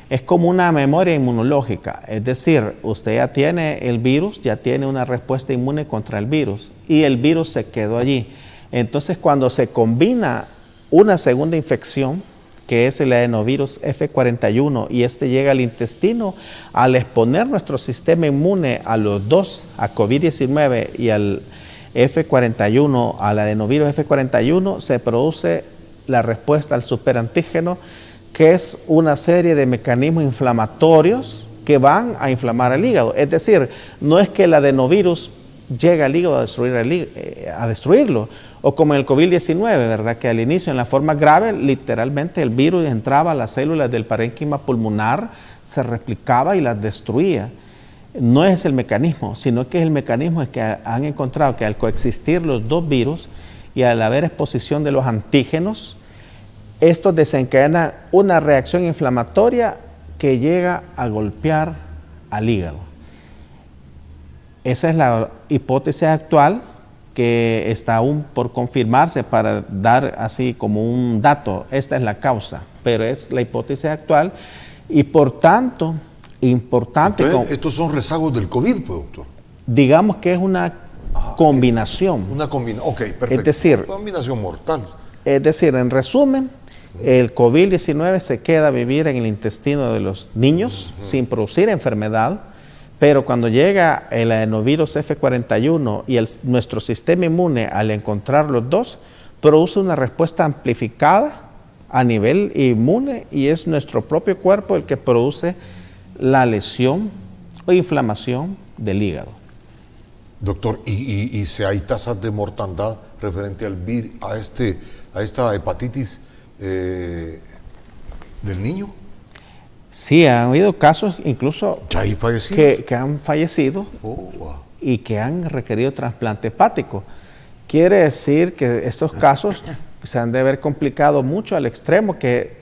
Es como una memoria inmunológica, es decir, usted ya tiene el virus, ya tiene una respuesta inmune contra el virus y el virus se quedó allí. Entonces, cuando se combina una segunda infección, que es el adenovirus F41, y este llega al intestino, al exponer nuestro sistema inmune a los dos, a COVID-19 y al F41, al adenovirus F41, se produce la respuesta al superantígeno, que es una serie de mecanismos inflamatorios que van a inflamar el hígado. Es decir, no es que el adenovirus llega al hígado a destruirlo, o como en el COVID-19, ¿verdad? Que al inicio, en la forma grave, literalmente el virus entraba a las células del parénquima pulmonar, se replicaba y las destruía. No es el mecanismo, sino que el mecanismo es que han encontrado que al coexistir los dos virus y al haber exposición de los antígenos, estos desencadenan una reacción inflamatoria que llega a golpear al hígado. Esa es la hipótesis actual, que está aún por confirmarse para dar así como un dato. Esta es la causa, pero es la hipótesis actual y por tanto importante.
Entonces, estos son rezagos del COVID, doctor.
Digamos que es una combinación.
Okay. Una combinación, ok, perfecto.
Es decir,
una combinación mortal.
Es decir, en resumen, el COVID-19 se queda a vivir en el intestino de los niños sin producir enfermedad, pero cuando llega el adenovirus F41 y nuestro sistema inmune, al encontrar los dos, produce una respuesta amplificada a nivel inmune y es nuestro propio cuerpo el que produce la lesión o inflamación del hígado.
Doctor, ¿y si hay tasas de mortandad referente a esta hepatitis del niño?
Sí, han habido casos incluso
¿Ya hay fallecidos?
que han fallecido
Wow.
y que han requerido trasplante hepático. Quiere decir que estos casos se han de haber complicado mucho al extremo que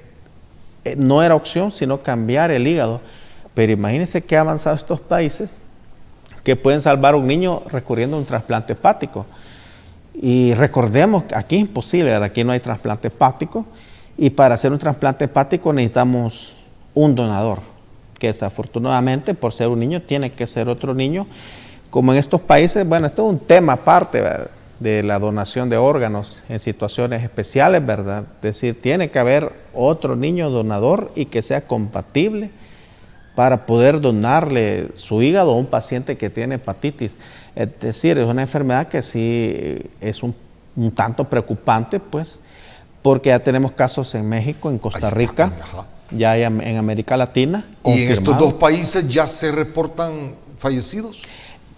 no era opción sino cambiar el hígado. Pero imagínense qué avanzado estos países que pueden salvar a un niño recurriendo a un trasplante hepático. Y recordemos que aquí es imposible, aquí no hay trasplante hepático, y para hacer un trasplante hepático necesitamos un donador, que desafortunadamente por ser un niño tiene que ser otro niño. Como en estos países, bueno, esto es un tema aparte, ¿verdad?, de la donación de órganos en situaciones especiales, ¿verdad? Es decir, tiene que haber otro niño donador y que sea compatible para poder donarle su hígado a un paciente que tiene hepatitis. Es decir, es una enfermedad que sí es un tanto preocupante, pues, porque ya tenemos casos en México, en Costa Rica, ya en América Latina.
¿Y en estos dos países ya se reportan fallecidos?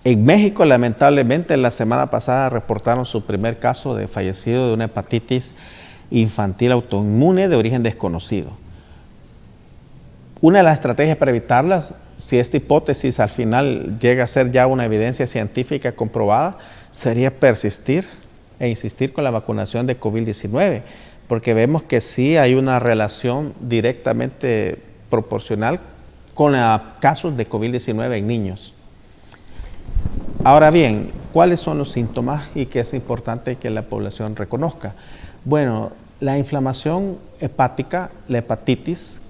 En México, lamentablemente, la semana pasada reportaron su primer caso de fallecido de una hepatitis infantil autoinmune de origen desconocido. Una de las estrategias para evitarlas, si esta hipótesis al final llega a ser ya una evidencia científica comprobada, sería persistir e insistir con la vacunación de COVID-19, porque vemos que sí hay una relación directamente proporcional con casos de COVID-19 en niños. Ahora bien, ¿cuáles son los síntomas y qué es importante que la población reconozca? Bueno, la inflamación hepática, la hepatitis,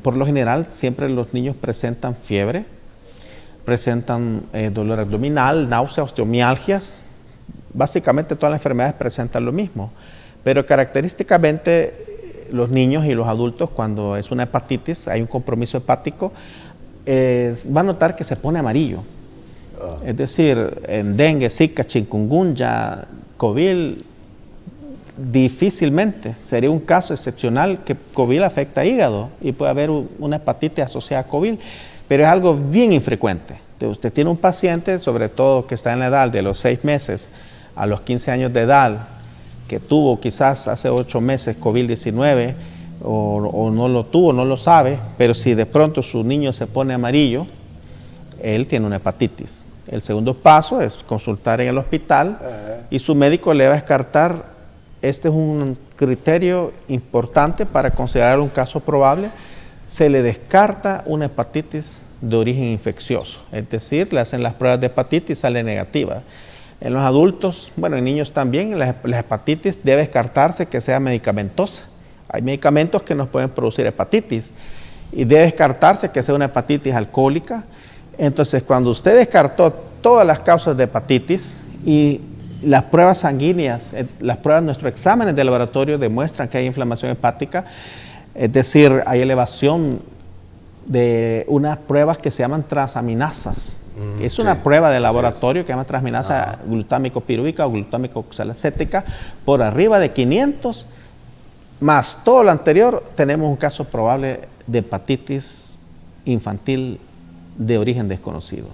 por lo general siempre los niños presentan fiebre, presentan dolor abdominal, náuseas, osteomialgias. Básicamente todas las enfermedades presentan lo mismo, pero característicamente los niños y los adultos, cuando es una hepatitis, hay un compromiso hepático, va a notar que se pone amarillo. Es decir, en dengue, zika, chikungunya, COVID, difícilmente, sería un caso excepcional que COVID afecta hígado y puede haber una hepatitis asociada a COVID, pero es algo bien infrecuente. Entonces, usted tiene un paciente, sobre todo que está en la edad de los 6 meses a los 15 años de edad, que tuvo quizás hace 8 meses COVID-19 o no lo tuvo, no lo sabe, pero si de pronto su niño se pone amarillo, él tiene una hepatitis. El segundo paso es consultar en el hospital y su médico le va a descartar. Este es un criterio importante para considerar un caso probable. Se le descarta una hepatitis de origen infeccioso, es decir, le hacen las pruebas de hepatitis y sale negativa. En los adultos, bueno, en niños también, la hepatitis debe descartarse que sea medicamentosa. Hay medicamentos que nos pueden producir hepatitis y debe descartarse que sea una hepatitis alcohólica. Entonces, cuando usted descartó todas las causas de hepatitis y las pruebas sanguíneas, nuestros exámenes de laboratorio demuestran que hay inflamación hepática, es decir, hay elevación de unas pruebas que se llaman transaminasas. Es una prueba de laboratorio que se llama transaminasa glutámico pirúvica o glutámico oxalacética por arriba de 500, más todo lo anterior, tenemos un caso probable de hepatitis infantil de origen desconocido.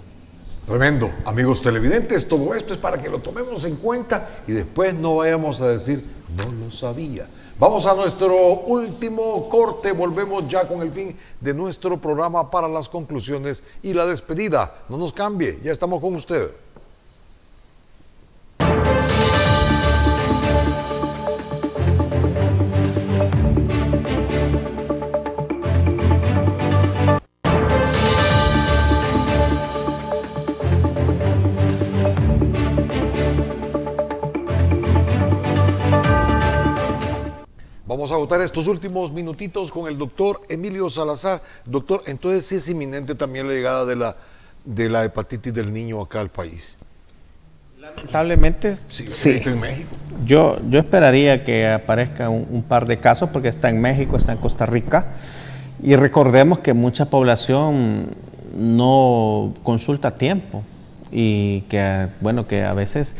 Tremendo. Amigos televidentes, todo esto es para que lo tomemos en cuenta y después no vayamos a decir, no lo sabía. Vamos a nuestro último corte, volvemos ya con el fin de nuestro programa para las conclusiones y la despedida. No nos cambie, ya estamos con usted. Vamos a agotar estos últimos minutitos con el doctor Emilio Salazar. Doctor, entonces sí es inminente también la llegada de la hepatitis del niño acá al país.
Lamentablemente sí.
En México.
Yo esperaría que aparezca un par de casos porque está en México, está en Costa Rica. Y recordemos que mucha población no consulta a tiempo y que, bueno, que a veces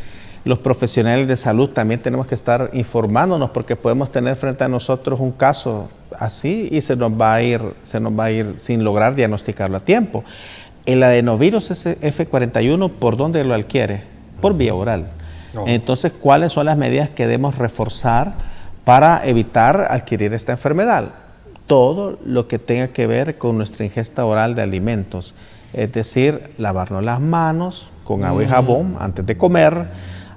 los profesionales de salud también tenemos que estar informándonos porque podemos tener frente a nosotros un caso así y se nos va a ir sin lograr diagnosticarlo a tiempo. El adenovirus F41, ¿por dónde lo adquiere? Por vía oral.
No.
Entonces, ¿cuáles son las medidas que debemos reforzar para evitar adquirir esta enfermedad? Todo lo que tenga que ver con nuestra ingesta oral de alimentos, es decir, lavarnos las manos con agua y jabón antes de comer,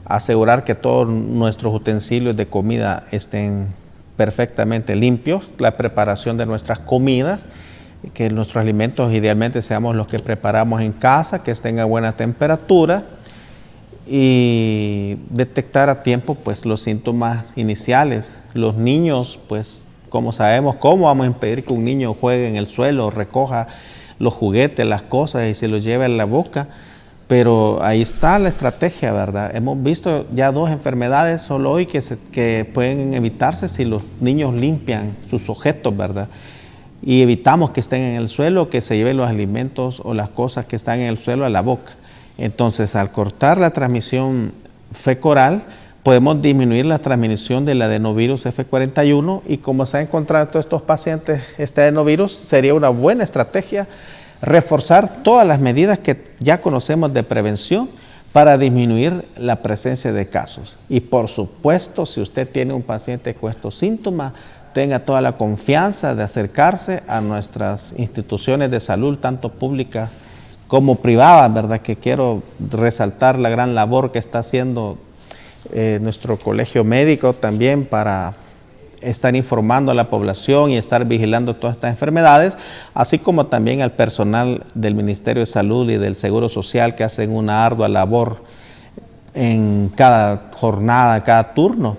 asegurar que todos nuestros utensilios de comida estén perfectamente limpios, la preparación de nuestras comidas, que nuestros alimentos idealmente seamos los que preparamos en casa, que estén a buena temperatura, y detectar a tiempo pues los síntomas iniciales. Los niños, pues como sabemos, ¿cómo vamos a impedir que un niño juegue en el suelo, recoja los juguetes, las cosas y se los lleve a la boca? Pero ahí está la estrategia, ¿verdad? Hemos visto ya 2 enfermedades solo hoy que pueden evitarse si los niños limpian sus objetos, ¿verdad? Y evitamos que estén en el suelo, que se lleven los alimentos o las cosas que están en el suelo a la boca. Entonces, al cortar la transmisión fecal, podemos disminuir la transmisión del adenovirus F41, y como se ha encontrado en todos estos pacientes este adenovirus, sería una buena estrategia reforzar todas las medidas que ya conocemos de prevención para disminuir la presencia de casos. Y por supuesto, si usted tiene un paciente con estos síntomas, tenga toda la confianza de acercarse a nuestras instituciones de salud, tanto públicas como privadas, ¿verdad? Que quiero resaltar la gran labor que está haciendo nuestro colegio médico también para estar informando a la población y estar vigilando todas estas enfermedades, así como también al personal del Ministerio de Salud y del Seguro Social, que hacen una ardua labor en cada jornada, cada turno.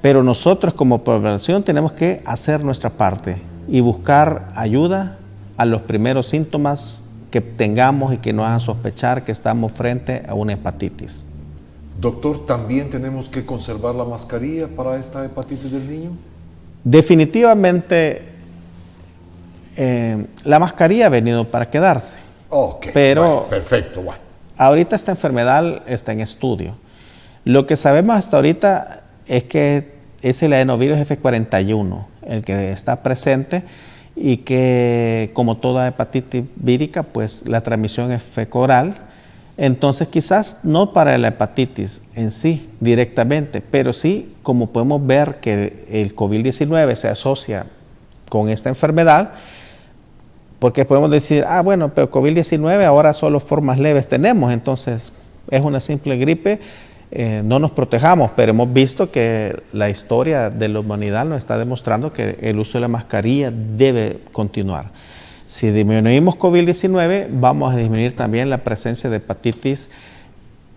Pero nosotros como población tenemos que hacer nuestra parte y buscar ayuda a los primeros síntomas que tengamos y que nos hagan sospechar que estamos frente a una hepatitis.
Doctor, ¿también tenemos que conservar la mascarilla para esta hepatitis del niño?
Definitivamente la mascarilla ha venido para quedarse.
Ok,
pero
bueno, perfecto, bueno.
Ahorita esta enfermedad está en estudio. Lo que sabemos hasta ahorita es que es el adenovirus F41 el que está presente, y que como toda hepatitis vírica, pues la transmisión es fecal. Entonces quizás no para la hepatitis en sí directamente, pero sí como podemos ver que el COVID-19 se asocia con esta enfermedad, porque podemos decir, bueno, pero COVID-19 ahora solo formas leves tenemos, entonces es una simple gripe, no nos protejamos, pero hemos visto que la historia de la humanidad nos está demostrando que el uso de la mascarilla debe continuar. Si disminuimos COVID-19, vamos a disminuir también la presencia de hepatitis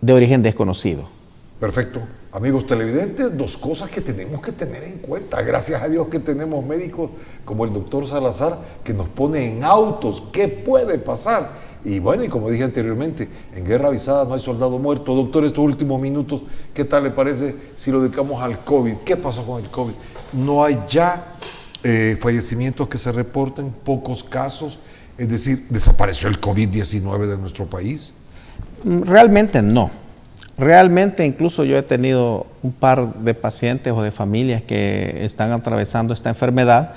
de origen desconocido.
Perfecto. Amigos televidentes, 2 cosas que tenemos que tener en cuenta. Gracias a Dios que tenemos médicos como el doctor Salazar, que nos pone en autos qué puede pasar. Y bueno, y como dije anteriormente, en guerra avisada no hay soldado muerto. Doctor, estos últimos minutos, ¿qué tal le parece si lo dedicamos al COVID? ¿Qué pasó con el COVID? No hay ya fallecimientos que se reporten, pocos casos, es decir, ¿desapareció el COVID-19 de nuestro país?
Realmente no. Realmente incluso yo he tenido un par de pacientes o de familias que están atravesando esta enfermedad,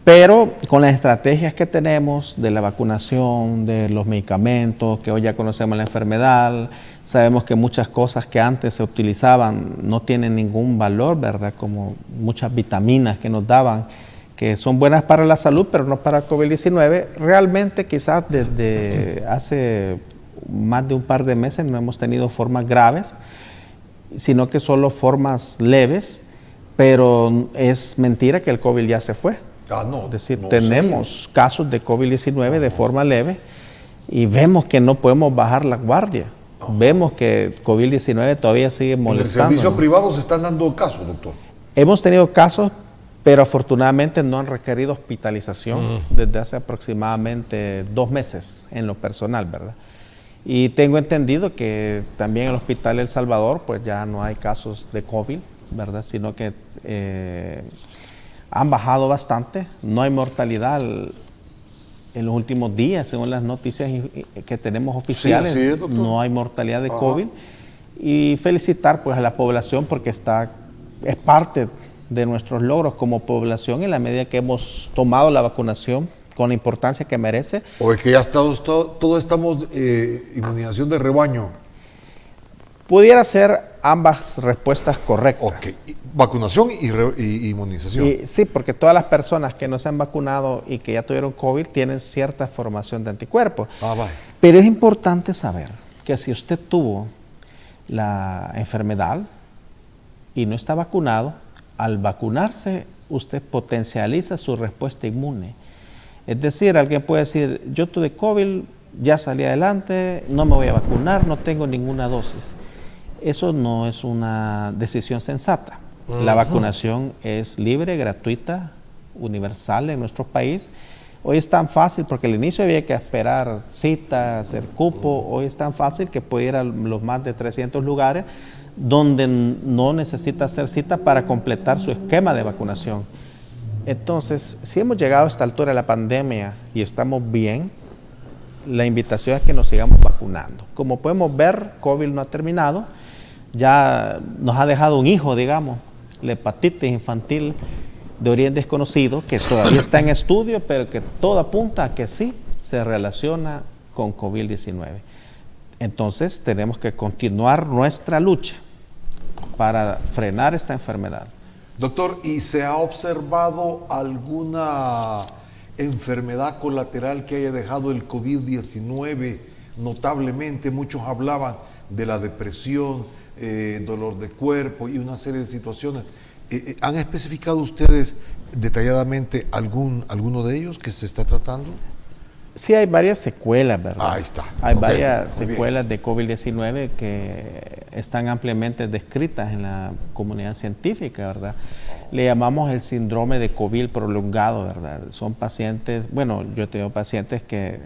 pero con las estrategias que tenemos de la vacunación, de los medicamentos, que hoy ya conocemos la enfermedad, sabemos que muchas cosas que antes se utilizaban no tienen ningún valor, ¿verdad? Como muchas vitaminas que nos daban, que son buenas para la salud, pero no para COVID-19. Realmente quizás desde hace más de un par de meses no hemos tenido formas graves, sino que solo formas leves, pero es mentira que el COVID ya se fue.
No,
es decir,
no
tenemos casos de COVID-19 de forma leve y vemos que no podemos bajar la guardia. Vemos que COVID-19 todavía sigue molestando.
¿En el servicio privado se están dando casos, doctor?
Hemos tenido casos, pero afortunadamente no han requerido hospitalización desde hace aproximadamente 2 meses en lo personal, ¿verdad? Y tengo entendido que también en el Hospital El Salvador pues ya no hay casos de COVID, ¿verdad? Sino que han bajado bastante, no hay mortalidad en los últimos días, según las noticias que tenemos oficiales,
sí,
no hay mortalidad de COVID. Y felicitar pues a la población porque es parte de nuestros logros como población en la medida que hemos tomado la vacunación con la importancia que merece.
¿O es que ya todos estamos inmunización de rebaño?
Pudiera ser ambas respuestas correctas.
Ok, vacunación y inmunización.
Sí, porque todas las personas que no se han vacunado y que ya tuvieron COVID tienen cierta formación de anticuerpos.
Vale.
Pero es importante saber que si usted tuvo la enfermedad y no está vacunado, al vacunarse usted potencializa su respuesta inmune. Es decir, alguien puede decir, yo tuve COVID, ya salí adelante, no me voy a vacunar, no tengo ninguna dosis. Eso no es una decisión sensata. La vacunación es libre, gratuita, universal en nuestro país. Hoy es tan fácil, porque al inicio había que esperar cita, hacer cupo. Hoy es tan fácil que puede ir a los más de 300 lugares donde no necesita hacer cita para completar su esquema de vacunación. Entonces, si hemos llegado a esta altura de la pandemia y estamos bien, la invitación es que nos sigamos vacunando. Como podemos ver, COVID no ha terminado, ya nos ha dejado un hijo, digamos, la hepatitis infantil de origen desconocido, que todavía está en estudio, pero que todo apunta a que sí se relaciona con COVID-19. Entonces tenemos que continuar nuestra lucha para frenar esta enfermedad.
Doctor, ¿y se ha observado alguna enfermedad colateral que haya dejado el COVID-19 notablemente? Muchos hablaban de la depresión, dolor de cuerpo y una serie de situaciones. ¿Han especificado ustedes detalladamente alguno de ellos que se está tratando?
Sí, hay varias secuelas, ¿verdad?
Ahí está.
Hay
Okay,
varias secuelas de COVID-19 que están ampliamente descritas en la comunidad científica, ¿verdad? Le llamamos el síndrome de COVID prolongado, ¿verdad? Son pacientes, bueno, yo tengo pacientes que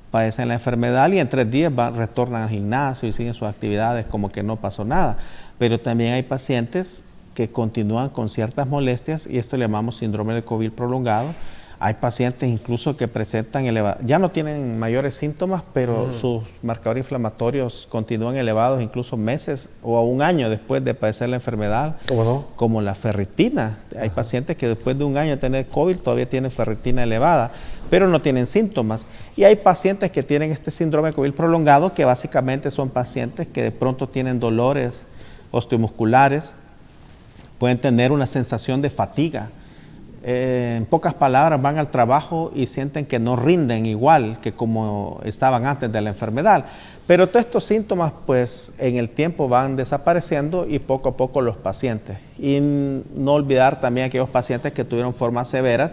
padecen la enfermedad y en 3 días retornan al gimnasio y siguen sus actividades como que no pasó nada. Pero también hay pacientes que continúan con ciertas molestias y esto le llamamos síndrome de COVID prolongado. Hay pacientes incluso que presentan ya no tienen mayores síntomas, pero sus marcadores inflamatorios continúan elevados incluso meses o a un año después de padecer la enfermedad.
¿Cómo no?
Como la ferritina. Hay pacientes que después de un año de tener COVID todavía tienen ferritina elevada, pero no tienen síntomas. Y hay pacientes que tienen este síndrome de COVID prolongado, que básicamente son pacientes que de pronto tienen dolores osteomusculares, pueden tener una sensación de fatiga. En pocas palabras, van al trabajo y sienten que no rinden igual que como estaban antes de la enfermedad. Pero todos estos síntomas, pues, en el tiempo van desapareciendo y poco a poco los pacientes. Y no olvidar también aquellos pacientes que tuvieron formas severas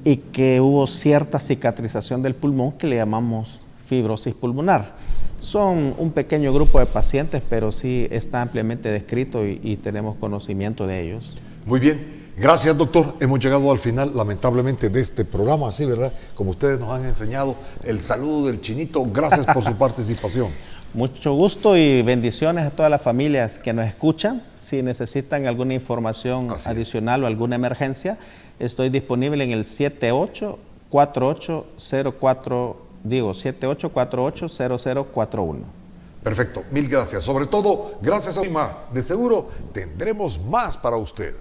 y que hubo cierta cicatrización del pulmón que le llamamos fibrosis pulmonar. Son un pequeño grupo de pacientes, pero sí está ampliamente descrito y tenemos conocimiento de ellos.
Muy bien. Gracias, doctor. Hemos llegado al final, lamentablemente, de este programa, así, ¿verdad? Como ustedes nos han enseñado, el saludo del Chinito. Gracias por su participación.
Mucho gusto y bendiciones a todas las familias que nos escuchan. Si necesitan alguna información adicional o alguna emergencia, estoy disponible en el 7848-0041.
Perfecto, mil gracias. Sobre todo, gracias a Oima. De seguro tendremos más para usted.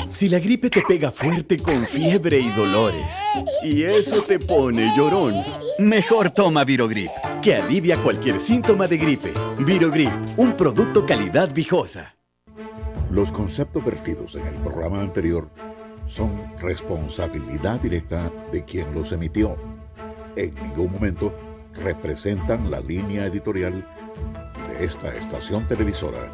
Si la gripe te pega fuerte con fiebre y dolores, y eso te pone llorón, mejor toma Virogrip, que alivia cualquier síntoma de gripe. Virogrip, un producto calidad Vijosa.
Los conceptos vertidos en el programa anterior son responsabilidad directa de quien los emitió. En ningún momento representan la línea editorial de esta estación televisora.